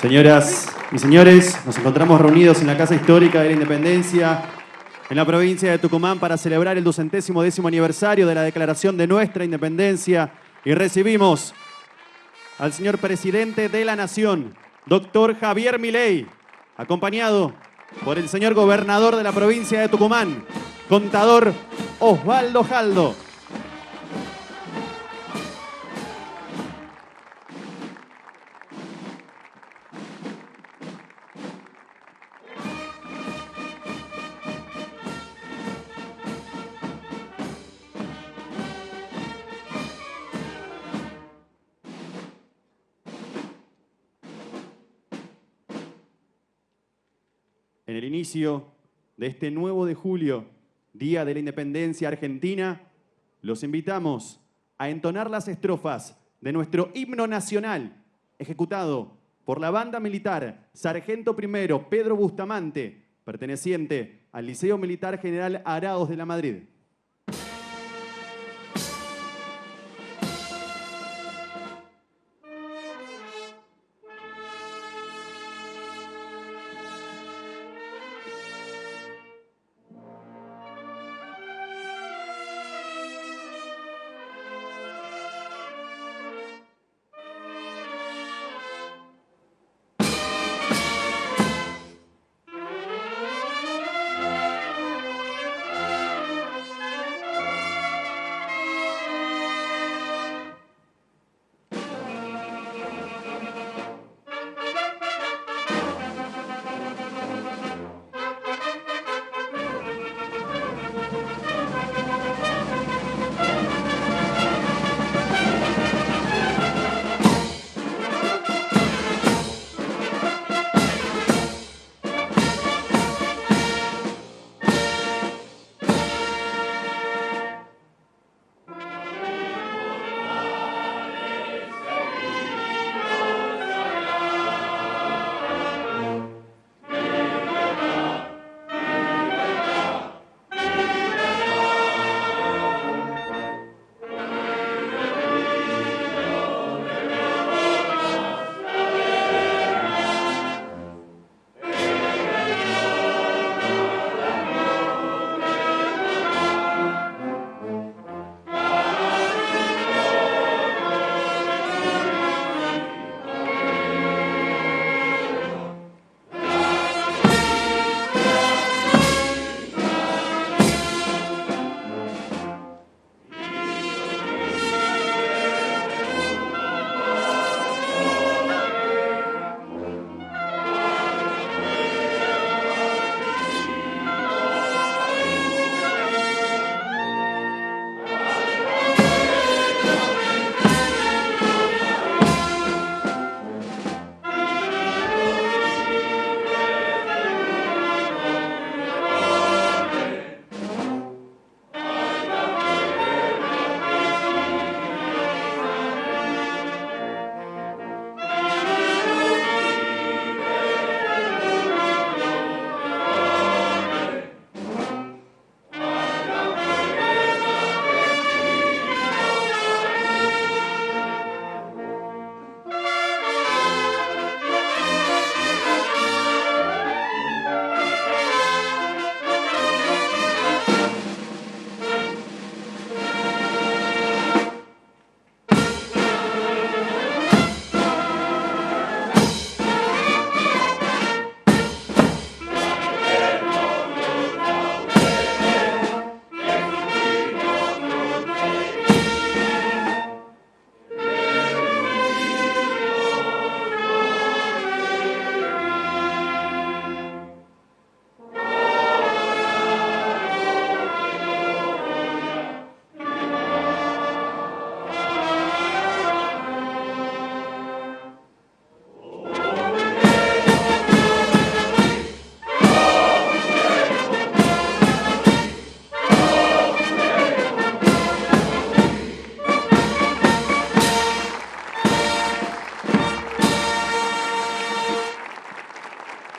Señoras y señores, nos encontramos reunidos en la Casa Histórica de la Independencia, en la provincia de Tucumán, para celebrar el 210º aniversario de la declaración de nuestra independencia, y recibimos al señor presidente de la Nación, doctor Javier Milei, acompañado por el señor gobernador de la provincia de Tucumán, contador Osvaldo Jaldo. En el inicio de este 9 de julio, Día de la Independencia Argentina, los invitamos a entonar las estrofas de nuestro himno nacional, ejecutado por la banda militar Sargento Primero Pedro Bustamante, perteneciente al Liceo Militar General Araos de la Madrid.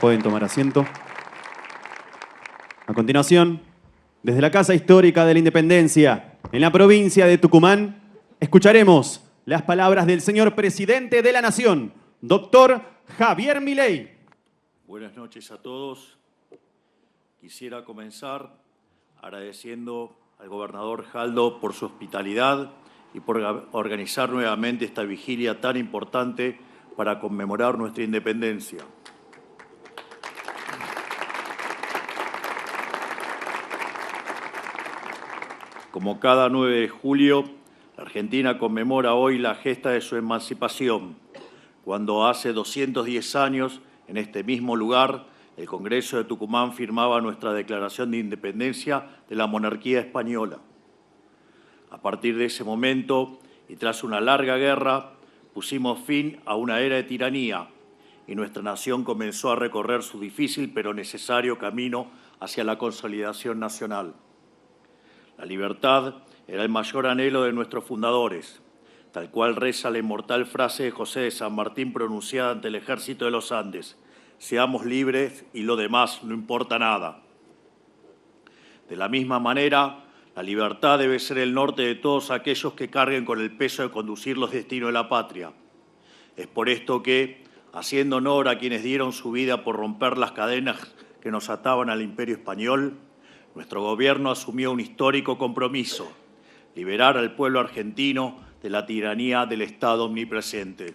Pueden tomar asiento. A continuación, desde la Casa Histórica de la Independencia, en la provincia de Tucumán, escucharemos las palabras del señor presidente de la Nación, doctor Javier Milei. Buenas noches a todos. Quisiera comenzar agradeciendo al gobernador Jaldo por su hospitalidad y por organizar nuevamente esta vigilia tan importante para conmemorar nuestra independencia. Como cada 9 de julio, la Argentina conmemora hoy la gesta de su emancipación, cuando hace 210 años, en este mismo lugar, el Congreso de Tucumán firmaba nuestra Declaración de Independencia de la monarquía española. A partir de ese momento, y tras una larga guerra, pusimos fin a una era de tiranía y nuestra nación comenzó a recorrer su difícil pero necesario camino hacia la consolidación nacional. La libertad era el mayor anhelo de nuestros fundadores, tal cual reza la inmortal frase de José de San Martín pronunciada ante el ejército de los Andes: seamos libres y lo demás no importa nada. De la misma manera, la libertad debe ser el norte de todos aquellos que carguen con el peso de conducir los destinos de la patria. Es por esto que, haciendo honor a quienes dieron su vida por romper las cadenas que nos ataban al Imperio Español, nuestro gobierno asumió un histórico compromiso: liberar al pueblo argentino de la tiranía del Estado omnipresente.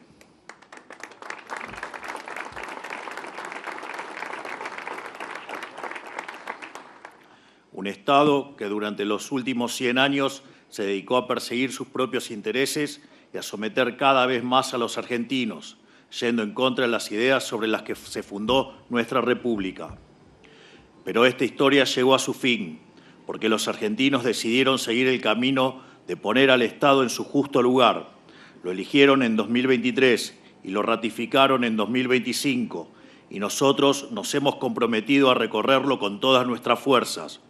Un Estado que durante los últimos 100 años se dedicó a perseguir sus propios intereses y a someter cada vez más a los argentinos, yendo en contra de las ideas sobre las que se fundó nuestra República. Pero esta historia llegó a su fin, porque los argentinos decidieron seguir el camino de poner al Estado en su justo lugar. Lo eligieron en 2023 y lo ratificaron en 2025, y nosotros nos hemos comprometido a recorrerlo con todas nuestras fuerzas.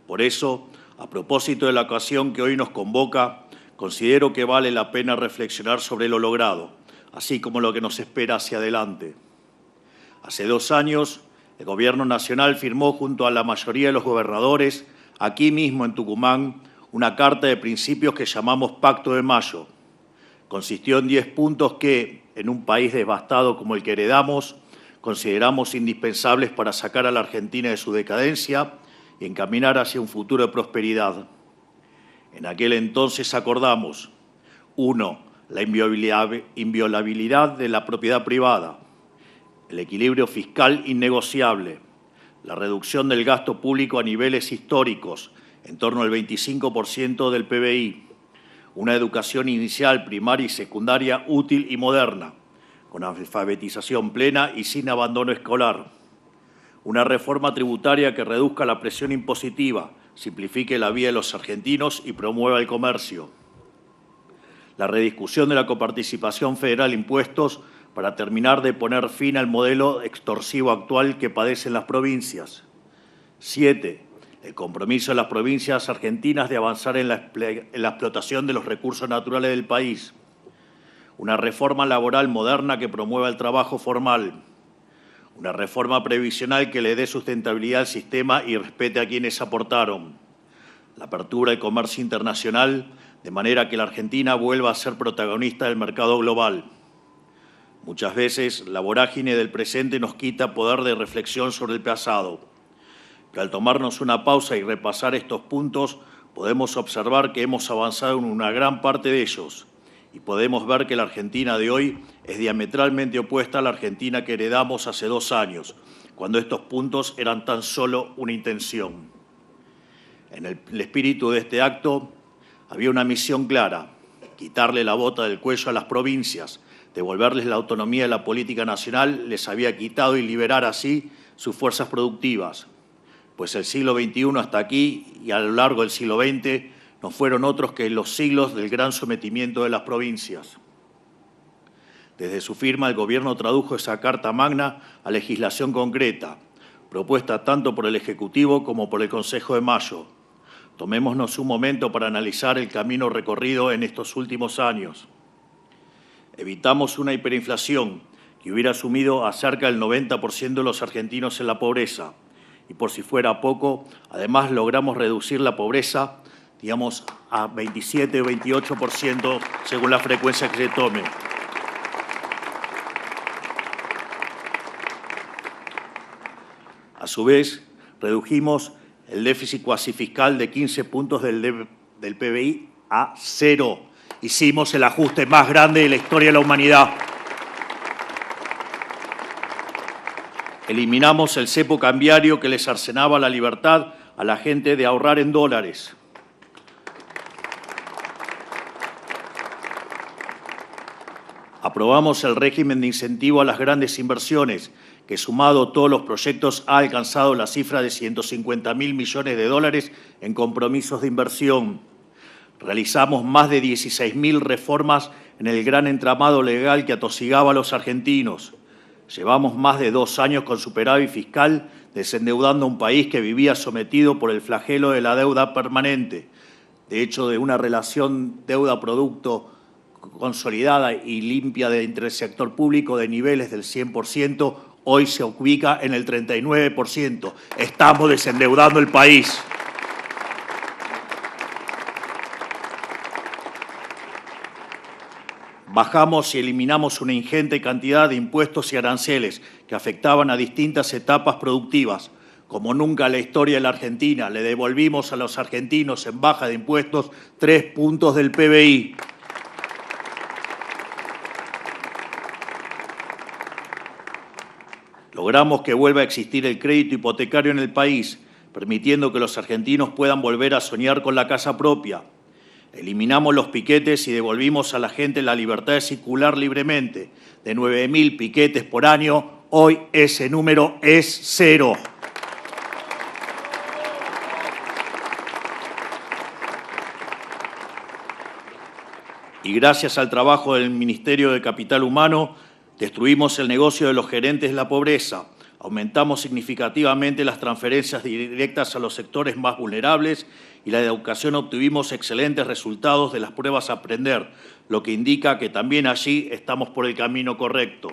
Por eso, a propósito de la ocasión que hoy nos convoca, considero que vale la pena reflexionar sobre lo logrado, así como lo que nos espera hacia adelante. Hace 2 años, el Gobierno Nacional firmó junto a la mayoría de los gobernadores, aquí mismo en Tucumán, una carta de principios que llamamos Pacto de Mayo. Consistió en 10 puntos que, en un país devastado como el que heredamos, consideramos indispensables para sacar a la Argentina de su decadencia y encaminar hacia un futuro de prosperidad. En aquel entonces acordamos: 1. La inviolabilidad de la propiedad privada, el equilibrio fiscal innegociable, la reducción del gasto público a niveles históricos, en torno al 25% del PBI, una educación inicial, primaria y secundaria útil y moderna, con alfabetización plena y sin abandono escolar, una reforma tributaria que reduzca la presión impositiva, simplifique la vida de los argentinos y promueva el comercio, la rediscusión de la coparticipación federal en impuestos para terminar de poner fin al modelo extorsivo actual que padecen las provincias. 7. El compromiso de las provincias argentinas de avanzar en la explotación de los recursos naturales del país. Una reforma laboral moderna que promueva el trabajo formal. Una reforma previsional que le dé sustentabilidad al sistema y respete a quienes aportaron. La apertura del comercio internacional, de manera que la Argentina vuelva a ser protagonista del mercado global. Muchas veces la vorágine del presente nos quita poder de reflexión sobre el pasado. Que al tomarnos una pausa y repasar estos puntos, podemos observar que hemos avanzado en una gran parte de ellos y podemos ver que la Argentina de hoy es diametralmente opuesta a la Argentina que heredamos hace 2 años, cuando estos puntos eran tan solo una intención. En el espíritu de este acto había una misión clara: quitarle la bota del cuello a las provincias, devolverles la autonomía de la política nacional les había quitado y liberar así sus fuerzas productivas. Pues el siglo XXI hasta aquí y a lo largo del siglo XX no fueron otros que los siglos del gran sometimiento de las provincias. Desde su firma, el Gobierno tradujo esa Carta Magna a legislación concreta, propuesta tanto por el Ejecutivo como por el Consejo de Mayo. Tomémonos un momento para analizar el camino recorrido en estos últimos años. Evitamos una hiperinflación que hubiera sumido a cerca del 90% de los argentinos en la pobreza. Y por si fuera poco, además logramos reducir la pobreza, digamos, a 27 o 28% según la frecuencia que se tome. su vez, redujimos el déficit cuasi fiscal de 15 puntos del PBI a 0. Hicimos el ajuste más grande de la historia de la humanidad. Eliminamos el cepo cambiario que les cercenaba la libertad a la gente de ahorrar en dólares. Aprobamos el régimen de incentivo a las grandes inversiones, que sumado a todos los proyectos ha alcanzado la cifra de 150.000 millones de dólares en compromisos de inversión. Realizamos más de 16.000 reformas en el gran entramado legal que atosigaba a los argentinos. Llevamos más de 2 años con superávit fiscal, desendeudando a un país que vivía sometido por el flagelo de la deuda permanente. De hecho, de una relación deuda-producto consolidada y limpia entre el sector público de niveles del 100%, hoy se ubica en el 39%. Estamos desendeudando el país. Bajamos y eliminamos una ingente cantidad de impuestos y aranceles que afectaban a distintas etapas productivas. Como nunca en la historia de la Argentina, le devolvimos a los argentinos en baja de impuestos 3 puntos del PBI. Logramos que vuelva a existir el crédito hipotecario en el país, permitiendo que los argentinos puedan volver a soñar con la casa propia. Eliminamos los piquetes y devolvimos a la gente la libertad de circular libremente. De 9.000 piquetes por año, hoy ese número es 0. Y gracias al trabajo del Ministerio de Capital Humano, destruimos el negocio de los gerentes de la pobreza, aumentamos significativamente las transferencias directas a los sectores más vulnerables y la educación obtuvimos excelentes resultados de las pruebas a aprender, lo que indica que también allí estamos por el camino correcto.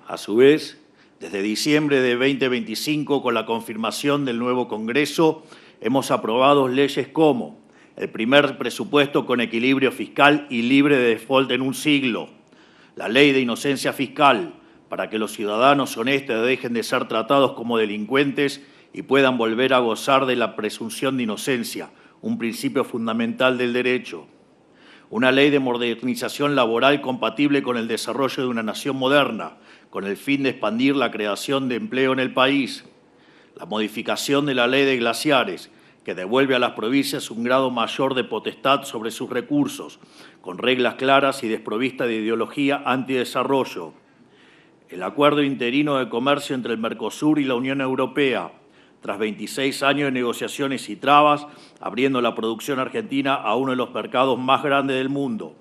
A su vez, desde diciembre de 2025, con la confirmación del nuevo Congreso, hemos aprobado leyes como el primer presupuesto con equilibrio fiscal y libre de default en un siglo, la ley de inocencia fiscal, para que los ciudadanos honestos dejen de ser tratados como delincuentes y puedan volver a gozar de la presunción de inocencia, un principio fundamental del derecho. Una ley de modernización laboral compatible con el desarrollo de una nación moderna, con el fin de expandir la creación de empleo en el país. La modificación de la ley de glaciares, que devuelve a las provincias un grado mayor de potestad sobre sus recursos, con reglas claras y desprovista de ideología antidesarrollo. El acuerdo interino de comercio entre el Mercosur y la Unión Europea, tras 26 años de negociaciones y trabas, abriendo la producción argentina a uno de los mercados más grandes del mundo.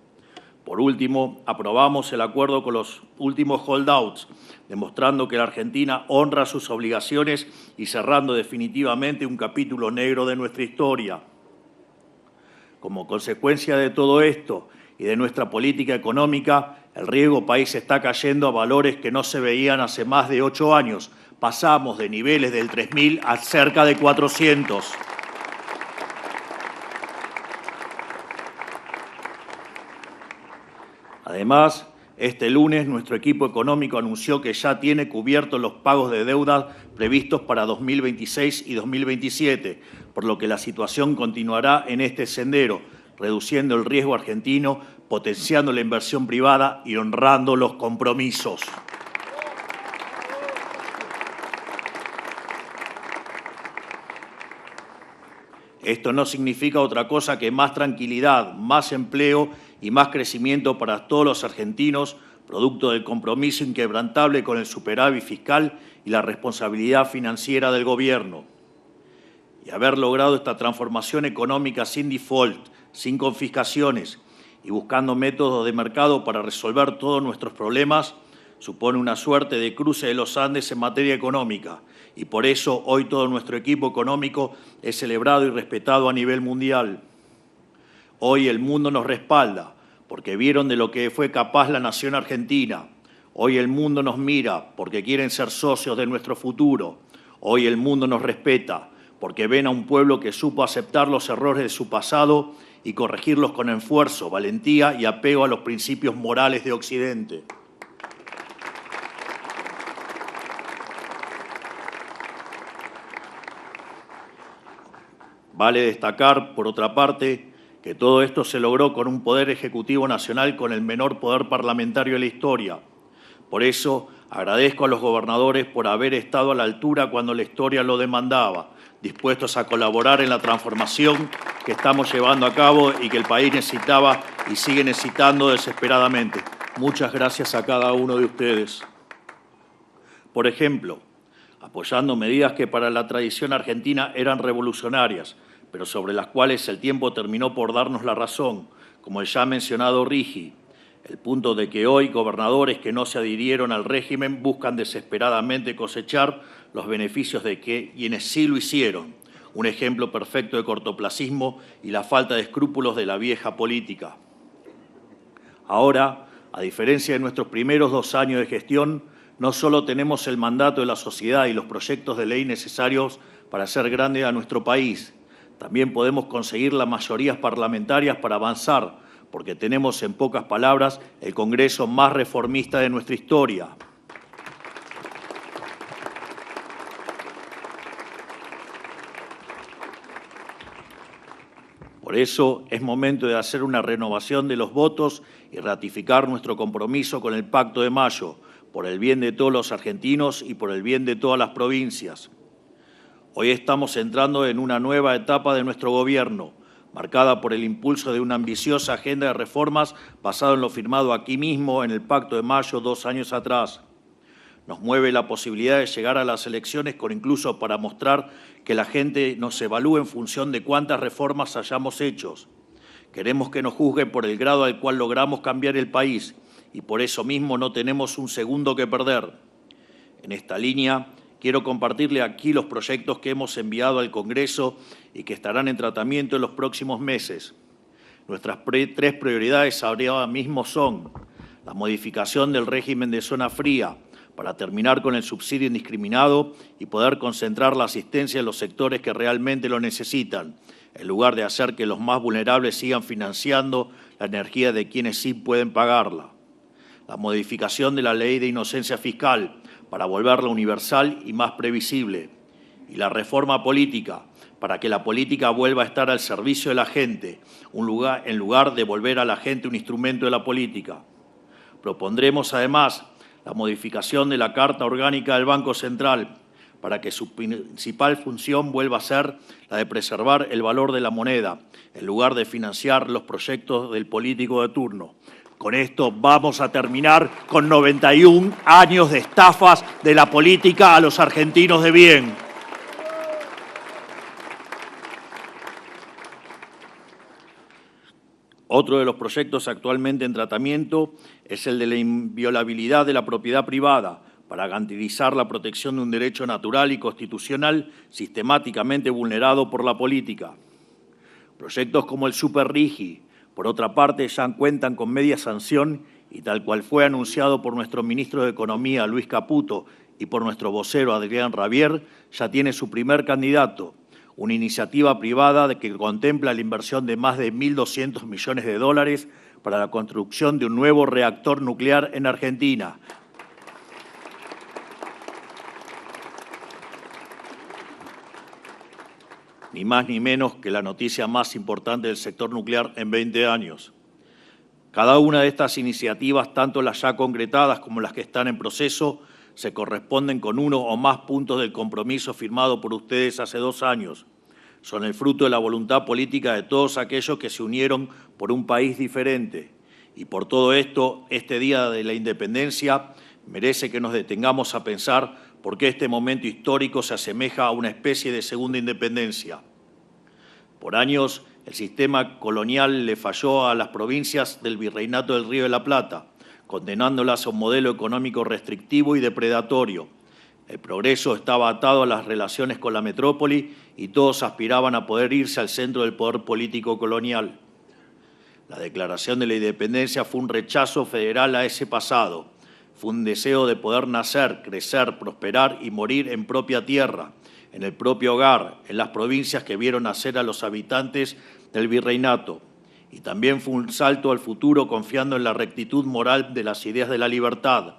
Por último, aprobamos el acuerdo con los últimos holdouts, demostrando que la Argentina honra sus obligaciones y cerrando definitivamente un capítulo negro de nuestra historia. Como consecuencia de todo esto y de nuestra política económica, el riesgo país está cayendo a valores que no se veían hace más de 8 años. Pasamos de niveles del 3.000 a cerca de 400. Además, este lunes nuestro equipo económico anunció que ya tiene cubiertos los pagos de deuda previstos para 2026 y 2027, por lo que la situación continuará en este sendero, reduciendo el riesgo argentino, potenciando la inversión privada y honrando los compromisos. Esto no significa otra cosa que más tranquilidad, más empleo y más crecimiento para todos los argentinos, producto del compromiso inquebrantable con el superávit fiscal y la responsabilidad financiera del gobierno. Y haber logrado esta transformación económica sin default, sin confiscaciones y buscando métodos de mercado para resolver todos nuestros problemas, supone una suerte de cruce de los Andes en materia económica, y por eso hoy todo nuestro equipo económico es celebrado y respetado a nivel mundial. Hoy el mundo nos respalda, porque vieron de lo que fue capaz la nación argentina. Hoy el mundo nos mira, porque quieren ser socios de nuestro futuro. Hoy el mundo nos respeta, porque ven a un pueblo que supo aceptar los errores de su pasado y corregirlos con esfuerzo, valentía y apego a los principios morales de Occidente. Vale destacar, por otra parte, que todo esto se logró con un Poder Ejecutivo Nacional con el menor poder parlamentario de la historia. Por eso, agradezco a los gobernadores por haber estado a la altura cuando la historia lo demandaba, dispuestos a colaborar en la transformación que estamos llevando a cabo y que el país necesitaba y sigue necesitando desesperadamente. Muchas gracias a cada uno de ustedes. Por ejemplo, apoyando medidas que para la tradición argentina eran revolucionarias, pero sobre las cuales el tiempo terminó por darnos la razón, como el ya mencionado RIGI, el punto de que hoy gobernadores que no se adhirieron al régimen buscan desesperadamente cosechar los beneficios de quienes sí lo hicieron, un ejemplo perfecto de cortoplacismo y la falta de escrúpulos de la vieja política. Ahora, a diferencia de nuestros primeros 2 años de gestión, no solo tenemos el mandato de la sociedad y los proyectos de ley necesarios para hacer grande a nuestro país, también podemos conseguir las mayorías parlamentarias para avanzar, porque tenemos, en pocas palabras, el Congreso más reformista de nuestra historia. Por eso es momento de hacer una renovación de los votos y ratificar nuestro compromiso con el Pacto de Mayo, por el bien de todos los argentinos y por el bien de todas las provincias. Hoy estamos entrando en una nueva etapa de nuestro gobierno, marcada por el impulso de una ambiciosa agenda de reformas basada en lo firmado aquí mismo en el Pacto de Mayo 2 años atrás. Nos mueve la posibilidad de llegar a las elecciones con incluso para mostrar que la gente nos evalúe en función de cuántas reformas hayamos hecho. Queremos que nos juzguen por el grado al cual logramos cambiar el país y por eso mismo no tenemos un segundo que perder. En esta línea, quiero compartirle aquí los proyectos que hemos enviado al Congreso y que estarán en tratamiento en los próximos meses. Nuestras 3 prioridades ahora mismo son la modificación del régimen de zona fría para terminar con el subsidio indiscriminado y poder concentrar la asistencia en los sectores que realmente lo necesitan, en lugar de hacer que los más vulnerables sigan financiando la energía de quienes sí pueden pagarla. La modificación de la ley de inocencia fiscal para volverla universal y más previsible. Y la reforma política para que la política vuelva a estar al servicio de la gente, en lugar de volver a la gente un instrumento de la política. Propondremos además la modificación de la Carta Orgánica del Banco Central para que su principal función vuelva a ser la de preservar el valor de la moneda, en lugar de financiar los proyectos del político de turno. Con esto vamos a terminar con 91 años de estafas de la política a los argentinos de bien. Otro de los proyectos actualmente en tratamiento es el de la inviolabilidad de la propiedad privada para garantizar la protección de un derecho natural y constitucional sistemáticamente vulnerado por la política. Proyectos como el Super RIGI, por otra parte, ya cuentan con media sanción y tal cual fue anunciado por nuestro ministro de Economía, Luis Caputo, y por nuestro vocero, Adrián Rabier, ya tiene su primer candidato, una iniciativa privada que contempla la inversión de más de 1.200 millones de dólares para la construcción de un nuevo reactor nuclear en Argentina. Ni más ni menos que la noticia más importante del sector nuclear en 20 años. Cada una de estas iniciativas, tanto las ya concretadas como las que están en proceso, se corresponden con uno o más puntos del compromiso firmado por ustedes hace 2 años. Son el fruto de la voluntad política de todos aquellos que se unieron por un país diferente. Y por todo esto, este Día de la Independencia merece que nos detengamos a pensar por qué este momento histórico se asemeja a una especie de segunda independencia. Por años, el sistema colonial le falló a las provincias del Virreinato del Río de la Plata, condenándolas a un modelo económico restrictivo y depredatorio. El progreso estaba atado a las relaciones con la metrópoli y todos aspiraban a poder irse al centro del poder político colonial. La declaración de la independencia fue un rechazo federal a ese pasado. Fue un deseo de poder nacer, crecer, prosperar y morir en propia tierra, en el propio hogar, en las provincias que vieron nacer a los habitantes del virreinato. Y también fue un salto al futuro confiando en la rectitud moral de las ideas de la libertad.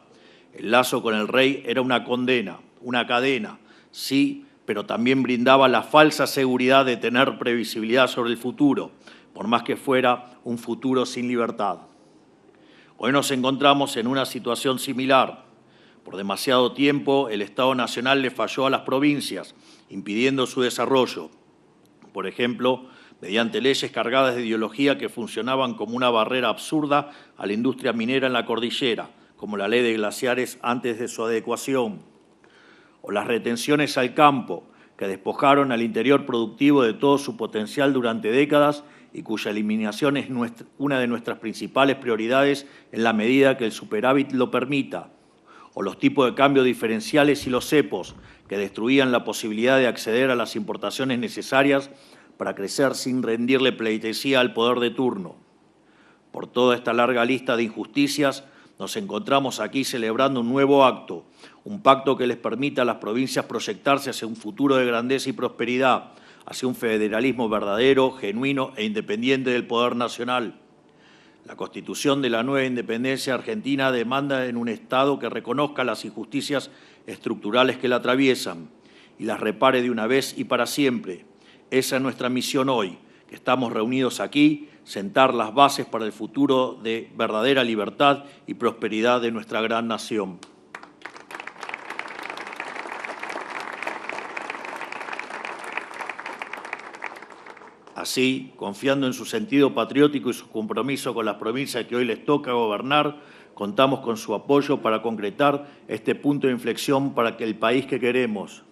El lazo con el rey era una condena, una cadena, sí, pero también brindaba la falsa seguridad de tener previsibilidad sobre el futuro, por más que fuera un futuro sin libertad. Hoy nos encontramos en una situación similar. Por demasiado tiempo, el Estado Nacional le falló a las provincias, impidiendo su desarrollo. Por ejemplo, mediante leyes cargadas de ideología que funcionaban como una barrera absurda a la industria minera en la cordillera, como la ley de glaciares antes de su adecuación, o las retenciones al campo, que despojaron al interior productivo de todo su potencial durante décadas y cuya eliminación es una de nuestras principales prioridades en la medida que el superávit lo permita, o los tipos de cambio diferenciales y los cepos, que destruían la posibilidad de acceder a las importaciones necesarias para crecer sin rendirle pleitesía al poder de turno. Por toda esta larga lista de injusticias, nos encontramos aquí celebrando un nuevo acto, un pacto que les permita a las provincias proyectarse hacia un futuro de grandeza y prosperidad, hacia un federalismo verdadero, genuino e independiente del poder nacional. La Constitución de la nueva independencia argentina demanda en un Estado que reconozca las injusticias estructurales que la atraviesan y las repare de una vez y para siempre. Esa es nuestra misión hoy, que estamos reunidos aquí, sentar las bases para el futuro de verdadera libertad y prosperidad de nuestra gran nación. Así, confiando en su sentido patriótico y su compromiso con las provincias que hoy les toca gobernar, contamos con su apoyo para concretar este punto de inflexión para el país que queremos.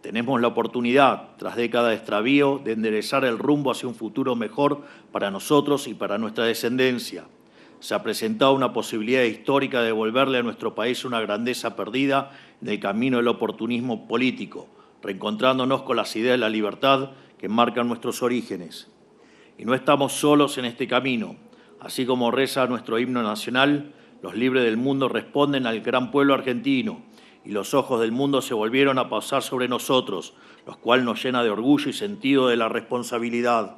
Tenemos la oportunidad, tras décadas de extravío, de enderezar el rumbo hacia un futuro mejor para nosotros y para nuestra descendencia. Se ha presentado una posibilidad histórica de devolverle a nuestro país una grandeza perdida en el camino del oportunismo político, reencontrándonos con las ideas de la libertad que marcan nuestros orígenes. Y no estamos solos en este camino. Así como reza nuestro himno nacional, los libres del mundo responden al gran pueblo argentino, y los ojos del mundo se volvieron a posar sobre nosotros, lo cual nos llena de orgullo y sentido de la responsabilidad.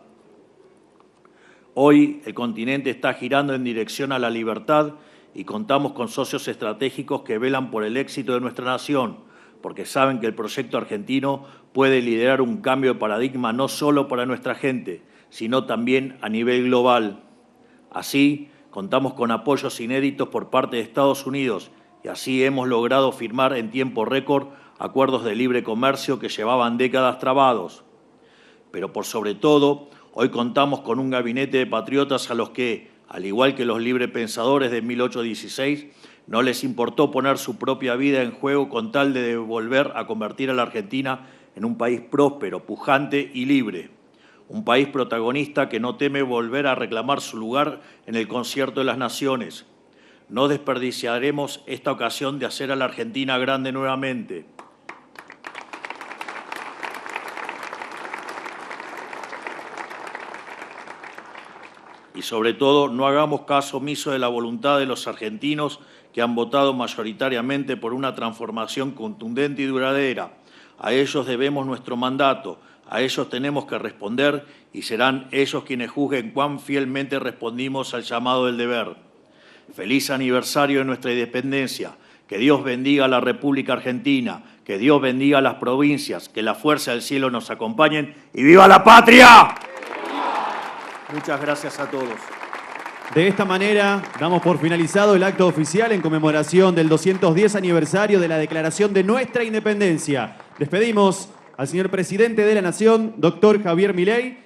Hoy el continente está girando en dirección a la libertad y contamos con socios estratégicos que velan por el éxito de nuestra nación, porque saben que el proyecto argentino puede liderar un cambio de paradigma no solo para nuestra gente, sino también a nivel global. Así, contamos con apoyos inéditos por parte de Estados Unidos, y así hemos logrado firmar en tiempo récord acuerdos de libre comercio que llevaban décadas trabados. Pero por sobre todo, hoy contamos con un gabinete de patriotas a los que, al igual que los librepensadores de 1816, no les importó poner su propia vida en juego con tal de volver a convertir a la Argentina en un país próspero, pujante y libre. Un país protagonista que no teme volver a reclamar su lugar en el concierto de las naciones. No desperdiciaremos esta ocasión de hacer a la Argentina grande nuevamente. Y sobre todo, no hagamos caso omiso de la voluntad de los argentinos que han votado mayoritariamente por una transformación contundente y duradera. A ellos debemos nuestro mandato, a ellos tenemos que responder y serán ellos quienes juzguen cuán fielmente respondimos al llamado del deber. Feliz aniversario de nuestra independencia. Que Dios bendiga a la República Argentina, que Dios bendiga a las provincias, que la fuerza del cielo nos acompañen y ¡viva la patria! Muchas gracias a todos. De esta manera, damos por finalizado el acto oficial en conmemoración del 210 aniversario de la declaración de nuestra independencia. Despedimos al señor presidente de la Nación, doctor Javier Milei,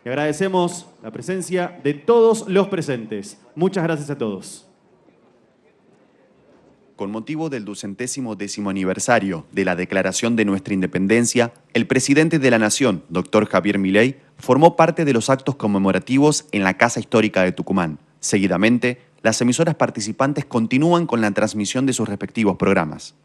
y agradecemos la presencia de todos los presentes. Muchas gracias a todos. Con motivo del 210º aniversario de la declaración de nuestra independencia, el presidente de la Nación, doctor Javier Milei, formó parte de los actos conmemorativos en la Casa Histórica de Tucumán. Seguidamente, las emisoras participantes continúan con la transmisión de sus respectivos programas.